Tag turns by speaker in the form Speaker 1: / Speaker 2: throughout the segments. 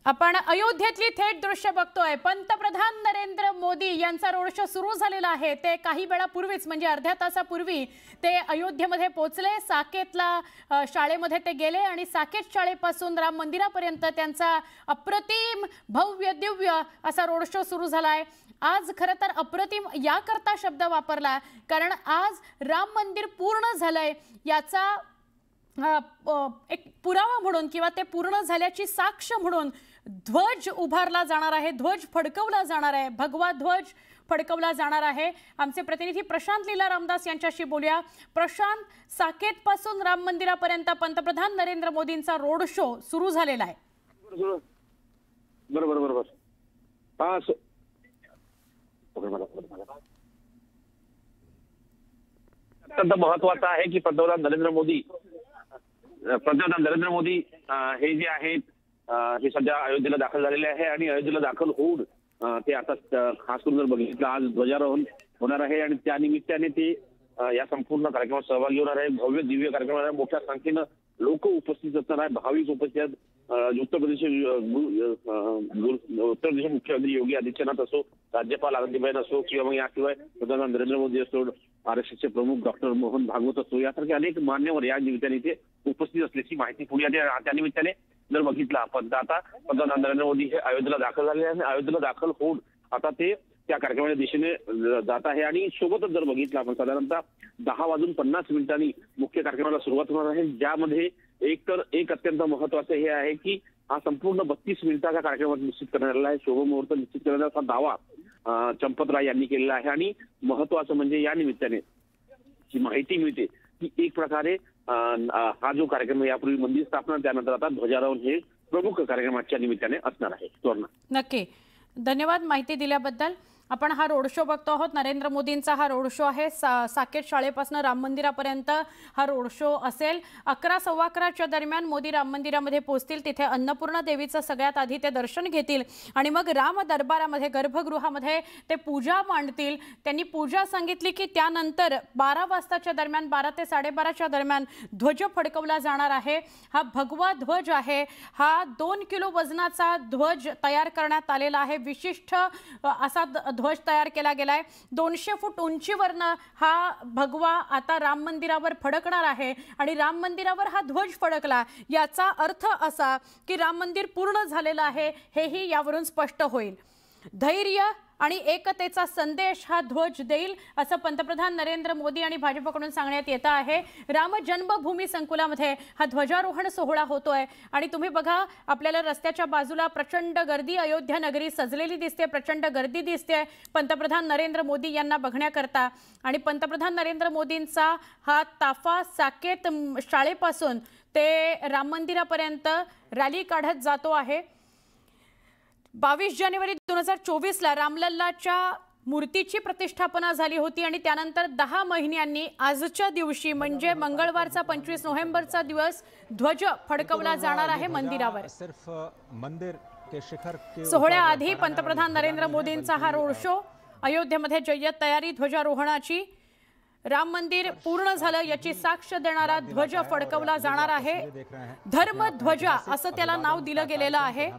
Speaker 1: आपण अयोध्येतली थेट दृश्य बघतोय। पंतप्रधान नरेंद्र मोदी यांचा रोड शो सुरू झालेला आहे। ते काही वेळापूर्वीच म्हणजे अर्ध्या तासापूर्वी ते अयोध्येमध्ये पोहोचले। साकेतला शाळेमध्ये ते गेले आणि साकेत शाळेपासून राम मंदिरापर्यंत त्यांचा अप्रतिम भव्य दिव्य असा रोड शो सुरू झालाय। आज खरं तर अप्रतिम याकरता शब्द वापरला कारण आज राम मंदिर पूर्ण झालंय याचा एक पुरावा म्हणून किंवा ते पूर्ण झाल्याची साक्ष म्हणून ध्वज उभारला जाणार आहे, ध्वज फडकवला जाणार आहे, भगवा ध्वज फडकवला जाणार आहे। आमचे प्रतिनिधी प्रशांत लीला रामदास यांच्याशी बोलूया। प्रशांत, साकेत पासून राम मंदिरापर्यंत पंतप्रधान नरेंद्र मोदींचा रोड शो सुरू झालेला आहे।
Speaker 2: बरोबर बरोबर अत्यंत महत्त्वाचं आहे की पंतप्रधान नरेंद्र मोदी हे जे आहेत हे सध्या अयोध्येला दाखल झालेले आहे आणि अयोध्येला दाखल होऊन ते आता खास करून जर बघितलं आज ध्वजारोहण होणार आहे आणि त्या निमित्ताने ते या संपूर्ण कार्यक्रमात सहभागी होणार आहे। भव्य दिव्य कार्यक्रमात मोठ्या संख्येनं लोक उपस्थित असणार आहे, भाविक उपस्थित आहेत। उत्तर प्रदेश मुख्यमंत्री योगी आदित्यनाथ असो, राज्यपाल आनंदीबेन असो किंवा मग याशिवाय पंतप्रधान नरेंद्र मोदी असो, आरएसएसचे प्रमुख डॉक्टर मोहन भागवत असो, यासारखे अनेक मान्यवर या निमित्ताने इथे उपस्थित असल्याची माहिती पुढे आली। त्या निमित्ताने जर बघितलं आपण तर आता पंतप्रधान नरेंद्र मोदी हे अयोध्येला दाखल झाले आणि अयोध्येला दाखल होऊन आता ते त्या कार्यक्रमाच्या दिशेने जात आहे आणि सोबतच जर बघितलं आपण साधारणतः 10:50 मुख्य कार्यक्रमाला सुरुवात होणार आहे, ज्यामध्ये एक अत्यंत महत्वाचं हे आहे की हा संपूर्ण 32 मिनिटाचा कार्यक्रम निश्चित करण्यात आला आहे। शुभमुहूर्त निश्चित करण्याचा दावा चंपत राय यांनी केलेला आहे आणि महत्वाचं म्हणजे या निमित्ताने जी माहिती मिळते की एक प्रकारे हा जो कार्यक्रम यापूर्वी मंदिर स्थापना त्यानंतर आता ध्वजारोहण हे प्रमुख कार्यक्रमाच्या निमित्ताने असणार आहे। सुवर्णा,
Speaker 1: नक्की धन्यवाद माहिती दिल्याबद्दल। आपण हा रोड शो बघतो आहोत, नरेंद्र मोदींचा हा रोड शो आहे। साकेत शाळेपासून राम मंदिरापर्यंत हा रोड शो असेल। 11:15 दरम्यान मोदी राम मंदिरामध्ये पोहोचतील। तिथे अन्नपूर्णा देवीचं सगळ्यात आधी ते दर्शन घेतील आणि मग राम दरबारामध्ये गर्भगृहामध्ये ते पूजा मांडतील। त्यांनी पूजा सांगितली की त्यानंतर 12 वाजताच्या दरम्यान 12 ते 12:30च्या दरम्यान ध्वज फडकवला जाणार आहे। हा भगवा ध्वज आहे, हा 2 किलो वजनाचा ध्वज तयार करण्यात आलेला आहे। विशिष्ट असा ध्वज तयार केला गेलाय। 200 फूट उंचीवरनं हा भगवा आता राम मंदिरावर फडकणार आहे आणि राम मंदिरावर हा ध्वज फडकला याचा अर्थ असा की राम मंदिर पूर्ण झालेलं आहे हेही यावरून स्पष्ट होईल। धैर्य आणि एकतेचा संदेश हा ध्वज देईल असं पंतप्रधान नरेंद्र मोदी आणि भाजपकडून सांगण्यात येत आहे। राम जन्मभूमी संकुलामध्ये हा ध्वजारोहण सोहळा होतोय आणि तुम्ही बघा आपल्याला रस्त्याच्या बाजूला प्रचंड गर्दी, अयोध्या नगरी सजलेली दिसते, प्रचंड गर्दी दिसते पंतप्रधान नरेंद्र मोदी यांना बघण्याकरता। आणि पंतप्रधान नरेंद्र मोदींचा हा ताफा साकेत शाळेपासून ते राम मंदिरापर्यंत रॅली काढत जातो आहे। 22 जानेवारी 2024ला रामलल्लाच्या मूर्तीची प्रतिष्ठापना झाली होती आणि त्यानंतर 10 महिन्यांनी आजच्या दिवशी म्हणजे मंगळवारचा 25 नोव्हेंबरचा दिवस ध्वज फडकवला जाणार आहे मंदिरावर। सोहळ्याआधी पंतप्रधान नरेंद्र मोदींचा हा रोड शो, अयोध्येमध्ये जय्यत तयारी ध्वजारोहणाची। राम मंदिर पूर्ण झालं याची साक्ष देणारा ध्वज फडकवला जाणार आहे। धर्मध्वजा असं त्याला नाव दिलं गेलेलं आहे।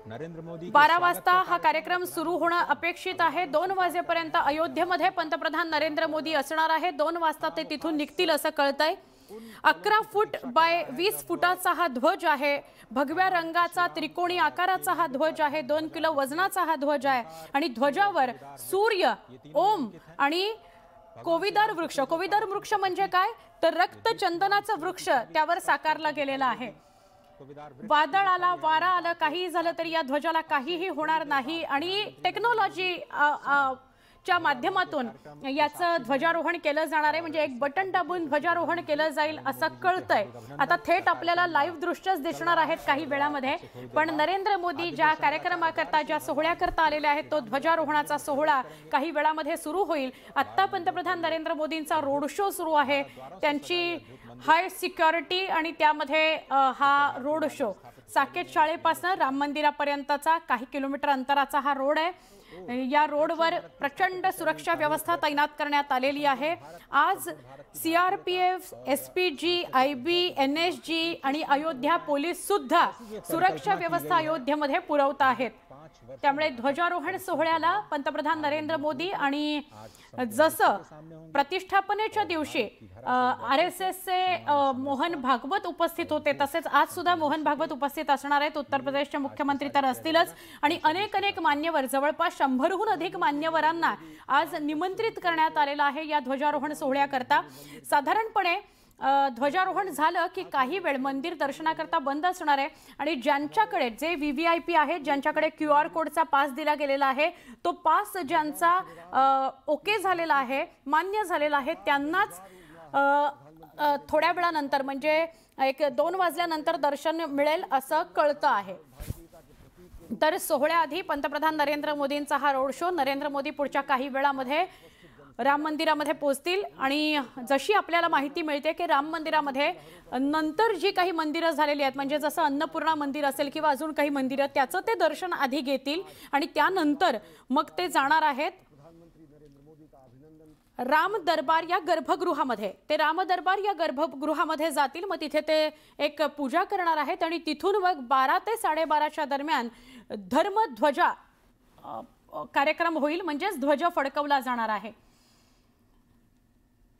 Speaker 1: 12 वाजता हा कार्यक्रम सुरू होणं अपेक्षित आहे। 2 वाजेपर्यंत अयोध्येमध्ये पंतप्रधान नरेंद्र मोदी असणार आहे। 2 वाजता ते तिथून निघतील असं कळतंय। 11 फूट बाय 20 फुटाचा हा ध्वज आहे। भगव्या रंगाचा त्रिकोणी आकाराचा हा ध्वज आहे। 2 किलो वजनाचा हा ध्वज आहे आणि ध्वजावर सूर्य, ओम आणि कोविदार वृक्ष म्हणजे काय तर रक्तचंदनाचं वृक्ष त्यावर साकारला गेलेला आहे। वादळ आला, वारा आला, काही झालं तरी या ध्वजाला काहीही होणार नाही आणि टेक्नॉलॉजी च्या माध्यमातून याचं ध्वजारोहण केलं जाणार आहे। म्हणजे एक बटन दाबून ध्वजारोहण केलं जाईल असं कळतंय। आता थेट आपल्याला लाईव्ह दृश्यच दिसणार आहेत काही वेळामध्ये, पण नरेंद्र मोदी ज्या कार्यक्रमाकरता ज्या सोहळ्याकरता आलेले आहेत तो ध्वजारोहणाचा सोहळा काही वेळामध्ये सुरू होईल। आता पंतप्रधान नरेंद्र मोदींचा रोड शो सुरू आहे, त्यांची हाय सिक्युरिटी आणि त्यामध्ये हा रोड शो साकेत शाळेपासून राम मंदिरापर्यंतचा काही किलोमीटर अंतराचा हा रोड आहे। या रोडवर प्रचंड प्रचंड सुरक्षा व्यवस्था तैनात करण्यात आलेली आहे। आज CRPF, SPG, IB, NSG आणि अयोध्या पोलीस सुद्धा सुरक्षा व्यवस्था अयोध्येमध्ये पुरवत आहेत। त्यामुळे ध्वजारोहण सोहळ्याला पंतप्रधान नरेंद्र मोदी आणि जसं प्रतिष्ठापनेच्या दिवशी RSSचे मोहन भागवत उपस्थित होते, तसेच आज सुद्धा मोहन भागवत उपस्थित असणार आहेत। उत्तर प्रदेशचे मुख्यमंत्री तर असतीलच आणि अनेक मान्यवर, जवळपास 100हून अधिक मान्यवरांना आज निमंत्रित करण्यात आलेलं आहे या ध्वजारोहण सोहळ्याकरता। साधारणपणे ध्वजारोहण झालं की काही वेळ मंदिर दर्शनाकरता बंद असणार आहे आणि ज्यांच्याकडे जे VVIP आहेत, ज्यांच्याकडे QR कोडचा पास दिला गेलेला आहे, तो पास ज्यांचा ओके झालेला आहे, मान्य झालेला आहे, त्यांनाच थोड्या वेळानंतर म्हणजे 1-2 वाजल्यानंतर दर्शन मिळेल असं कळतं आहे। तर सोहळ्याआधी पंतप्रधान नरेंद्र मोदींचा हा रोड शो, नरेंद्र मोदी पुढच्या काही वेळामध्ये राम मंदिरामध्ये पोहोचतील आणि जशी आपल्याला माहिती मिळते की राम मंदिरामध्ये नंतर जी काही मंदिरं झालेली आहेत, म्हणजे जसं अन्नपूर्णा मंदिर असेल किंवा अजून काही मंदिरं, त्याचं ते दर्शन आधी घेतील आणि त्यानंतर मग ते जाणार आहेत राम दरबार या गर्भगृहामध्ये। ते राम दरबार या गर्भगृहामध्ये जातील, मग तिथे ते एक पूजा करणार आहेत आणि तिथून मग 12 ते 12:30च्या दरम्यान धर्मध्वजा कार्यक्रम होईल, म्हणजेच ध्वज फडकवला जाणार आहे।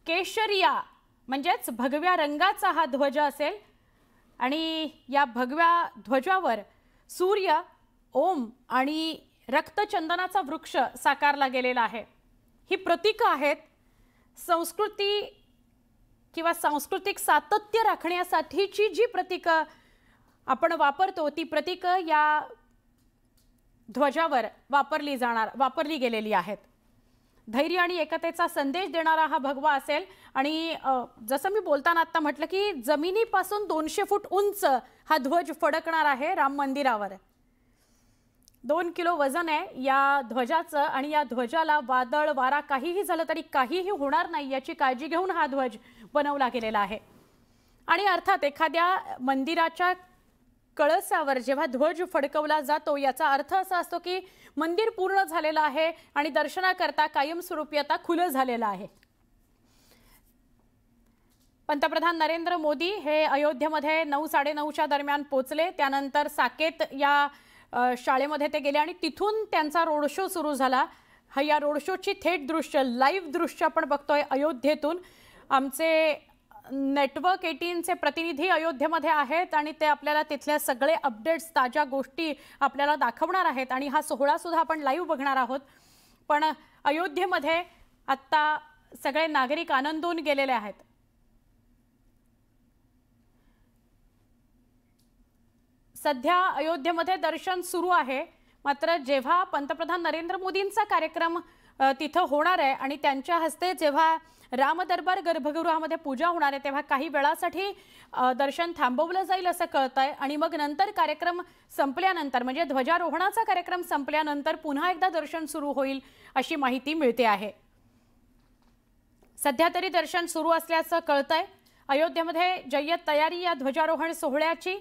Speaker 1: केशरिया म्हणजेच भगव्या रंगाचा हा ध्वज असेल आणि या भगव्या ध्वजावर सूर्य, ओम आणि रक्तचंदनाचा वृक्ष साकारला गेलेला आहे। ही प्रतीकं आहेत संस्कृती किंवा सांस्कृतिक सातत्य राखण्यासाठीची जी प्रतीकं आपण वापरतो, ती प्रतीकं या ध्वजावर वापरली गेलेली आहेत। धैर्य आणि एकतेचा संदेश देणारा हा भगवा असेल आणि जसं मी बोलताना आता म्हटलं की जमिनीपासून 200 फूट उंच हा ध्वज फडकणार आहे राम मंदिरावर। 2 किलो वजन आहे या ध्वजाचं आणि या ध्वजाला वादळ वारा काहीही झालं तरी काहीही होणार नाही याची काळजी घेऊन हा ध्वज बनवला गेलेला आहे। आणि अर्थात एखाद्या मंदिराच्या कळसावर जेव्हा ध्वज फडकवला जातो याचा अर्थ असा असतो की मंदिर पूर्ण झालेलं आहे आणि दर्शनाकरता कायमस्वरूपी आता खुलं झालेलं आहे। पंतप्रधान नरेंद्र मोदी हे अयोध्येमध्ये 9-9:30च्या दरम्यान पोहोचले, त्यानंतर साकेत या शाळेमध्ये ते गेले आणि तिथून त्यांचा रोड शो सुरू झाला। या रोड शोची थेट दृश्य, लाईव्ह दृश्य आपण बघतोय अयोध्येतून। आमचे नेटवर्क 18चे प्रतिनिधी अयोध्येमध्ये आहेत आणि ते आपल्याला तिथल्या सगळे अपडेट्स, ताज्या गोष्टी आपल्याला दाखवणार आहेत आणि हा सोहळा सुद्धा आपण लाईव्ह बघणार आहोत। पण अयोध्येमध्ये आता सगळे नागरिक आनंदून गेलेले आहेत। सध्या अयोध्येमध्ये दर्शन सुरू आहे, मात्र जेव्हा पंतप्रधान नरेंद्र मोदींचा कार्यक्रम तिथं होणार आहे आणि त्यांच्या हस्ते जेव्हा राम दरबार गर्भगृहामध्ये पूजा होणार आहे, तेव्हा काही वेळासाठी दर्शन थांबवलं जाईल असं कळतंय आणि मग नंतर कार्यक्रम संपल्यानंतर म्हणजे ध्वजारोहणाचा कार्यक्रम संपल्यानंतर पुन्हा एकदा दर्शन सुरू होईल अशी माहिती मिळते आहे। सध्या तरी दर्शन सुरू असल्याचं कळतंय। अयोध्येमध्ये जय्यत तयारी या ध्वजारोहण सोहळ्याची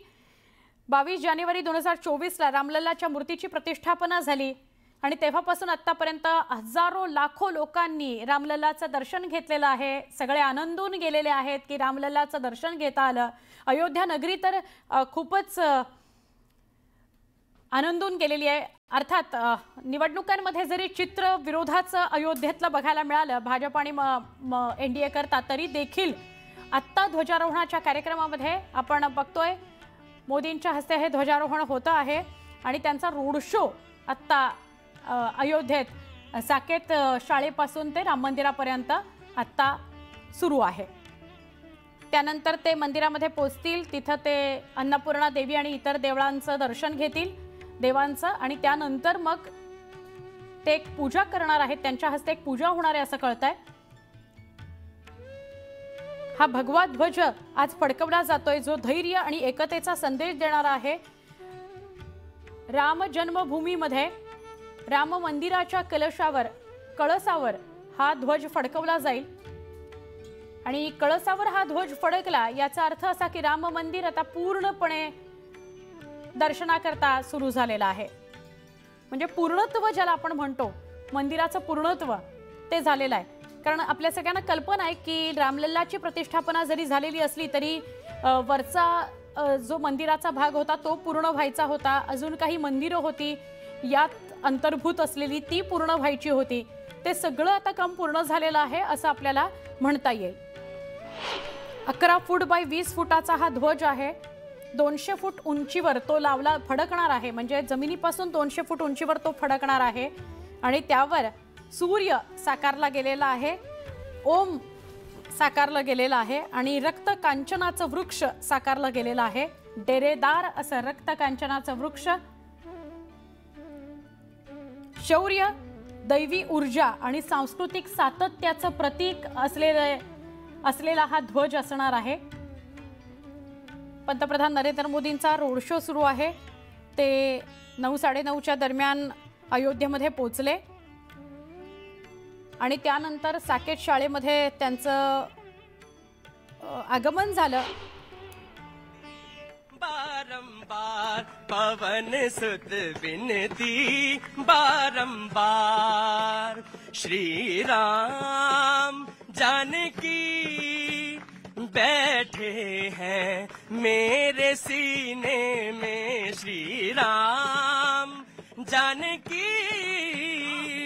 Speaker 1: 22 जानेवारी 2024ला रामलल्लाच्या मूर्तीची प्रतिष्ठापना झाली आणि तेव्हापासून आतापर्यंत हजारो लाखो लोकांनी रामलल्लाचं दर्शन घेतलेलं आहे। सगळे आनंदून गेलेले आहेत की रामलल्लाचं दर्शन घेता आलं। अयोध्या नगरी तर खूपच आनंदून गेलेली आहे। अर्थात निवडणुकांमध्ये जरी चित्र विरोधाचं अयोध्येतलं बघायला मिळालं भाजप आणि NDA करता, तरी देखील आत्ता ध्वजारोहणाच्या कार्यक्रमामध्ये आपण बघतोय मोदींच्या हस्ते हे ध्वजारोहण होतं आहे आणि त्यांचा रोड शो आत्ता अयोध्येत साकेत शाळेपासून ते राम मंदिरापर्यंत आत्ता सुरू आहे। त्यानंतर ते मंदिरामध्ये पोहोचतील, तिथं ते अन्नपूर्णा देवी आणि इतर देवळांचं दर्शन घेतील देवांचं आणि त्यानंतर मग ते एक पूजा करणार आहेत, त्यांच्या हस्ते एक पूजा होणार आहे असं कळतंय। हा भगवा ध्वज आज फडकवला जातोय जो धैर्य आणि एकतेचा संदेश देणारा आहे। राम जन्मभूमीमध्ये राम मंदिराच्या कळसावर हा ध्वज फडकवला जाईल आणि कळसावर हा ध्वज फडकला याचा अर्थ असा की राम मंदिर आता पूर्णपणे दर्शनाकरता सुरू झालेलं आहे। म्हणजे पूर्णत्व ज्याला आपण म्हणतो, मंदिराचं पूर्णत्व ते झालेलं आहे। कारण आपल्या सगळ्यांना कल्पना आहे की रामलल्लाची प्रतिष्ठापना जरी झालेली असली तरी वरचा जो मंदिराचा भाग होता तो पूर्ण व्हायचा होता, अजून काही मंदिरं होती यात अंतर्भूत असलेली ती पूर्ण व्हायची होती। ते सगळं आता काम पूर्ण झालेलं आहे असं आपल्याला म्हणता येईल। 11 फूट बाय 20 फुटाचा हा ध्वज आहे। 200 फूट उंचीवर तो लावला फडकणार आहे, म्हणजे जमिनीपासून 200 फूट उंचीवर तो फडकणार आहे आणि त्यावर सूर्य साकारला गेलेला आहे, ओम साकारलं गेलेलं आहे आणि रक्त कांचनाचं वृक्ष साकारलं गेलेलं आहे। डेरेदार असं रक्त कांचनाचं वृक्ष शौर्य, दैवी ऊर्जा आणि सांस्कृतिक सातत्याचं प्रतीक असलेला हा ध्वज असणार आहे। पंतप्रधान नरेंद्र मोदींचा रोड शो सुरू आहे। ते 9:30च्या दरम्यान अयोध्येमध्ये पोहोचले आणि त्यानंतर साकेत शाळेमध्ये त्यांचं आगमन झालं।
Speaker 3: बारंबार पवन सुत विनती बारंबार, श्री राम जानकी बैठे हैं मेरे सीने में, श्री राम जानकी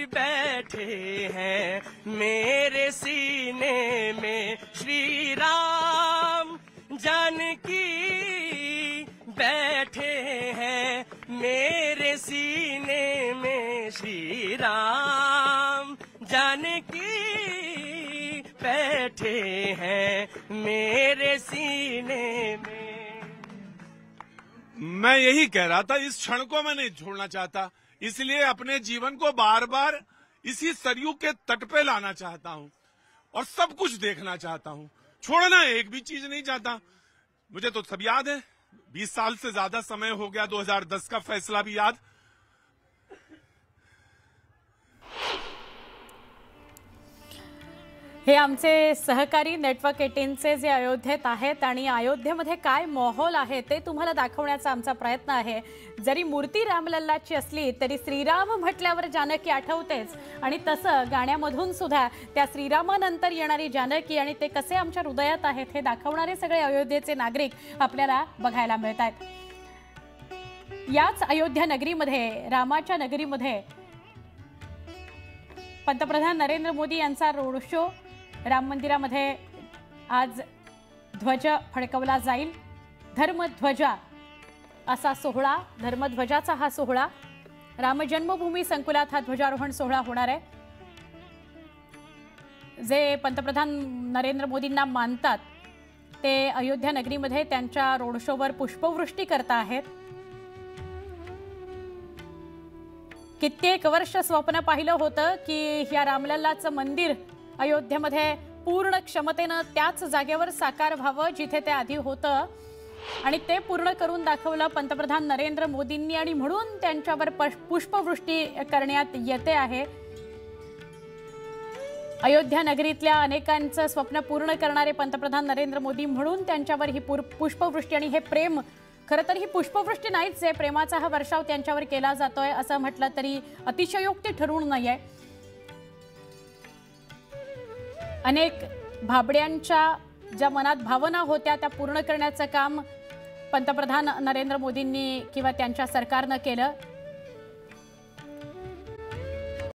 Speaker 3: बैठे हैं मेरे सीने में, श्री राम जानकी बैठे हैं मेरे सीने में, श्री राम जानकी बैठे हैं मेरे सीने में।
Speaker 4: मैं यही कह रहा था, इस क्षण को मैं नहीं छोड़ना चाहता, इसलिए अपने जीवन को बार बार इसी सरयू के तट पे लाना चाहता हूं और सब कुछ देखना चाहता हूं, छोड़ना एक भी चीज नहीं चाहता। मुझे तो सब याद है, 20 साल से ज्यादा समय हो गया, 2010 का फैसला भी याद।
Speaker 1: हे आमचे सहकारी नेटवर्क 18चे जे अयोध्येत आहेत आणि अयोध्येमध्ये काय माहोल आहे ते तुम्हाला दाखवण्याचा आमचा प्रयत्न आहे। जरी मूर्ती रामलल्लाची असली तरी श्रीराम म्हटल्यावर जानकी आठवतेच आणि तसं गाण्यामधून सुद्धा त्या श्रीरामानंतर येणारी जानकी आणि ते कसे आमच्या हृदयात आहेत हे दाखवणारे सगळे अयोध्येचे नागरिक आपल्याला बघायला मिळतात। याच अयोध्या नगरीमध्ये, रामाच्या नगरीमध्ये पंतप्रधान नरेंद्र मोदी यांचा रोड शो, राम मंदिरामध्ये आज ध्वज फडकवला जाईल। धर्मध्वजा असा सोहळा, धर्मध्वजाचा हा सोहळा, राम जन्मभूमी संकुलात हा ध्वजारोहण सोहळा होणार आहे। जे पंतप्रधान नरेंद्र मोदींना मानतात ते अयोध्या नगरीमध्ये त्यांच्या रोड शोवर पुष्पवृष्टी करता आहेत। कित्येक वर्ष स्वप्न पाहिलं होतं की या रामलल्लाचं मंदिर अयोध्येमध्ये पूर्ण क्षमतेनं त्याच जागेवर साकार व्हावं जिथे ते आधी होतं आणि ते पूर्ण करून दाखवलं पंतप्रधान नरेंद्र मोदींनी आणि म्हणून त्यांच्यावर पुष्पवृष्टी करण्यात येते आहे। अयोध्या नगरीतल्या अनेकांचं स्वप्न पूर्ण करणारे पंतप्रधान नरेंद्र मोदी म्हणून त्यांच्यावर ही पुष्पवृष्टी आणि हे प्रेम, खरं तर ही पुष्पवृष्टी नाहीच आहे, प्रेमाचा हा वर्षाव त्यांच्यावर केला जातोय असं म्हटलं तरी अतिशयोक्ती ठरून नाहीये। अनेक भाबड्यांच्या ज्या मनात भावना होत्या त्या पूर्ण करण्याचं काम पंतप्रधान नरेंद्र मोदींनी किंवा त्यांच्या सरकारनं केलं।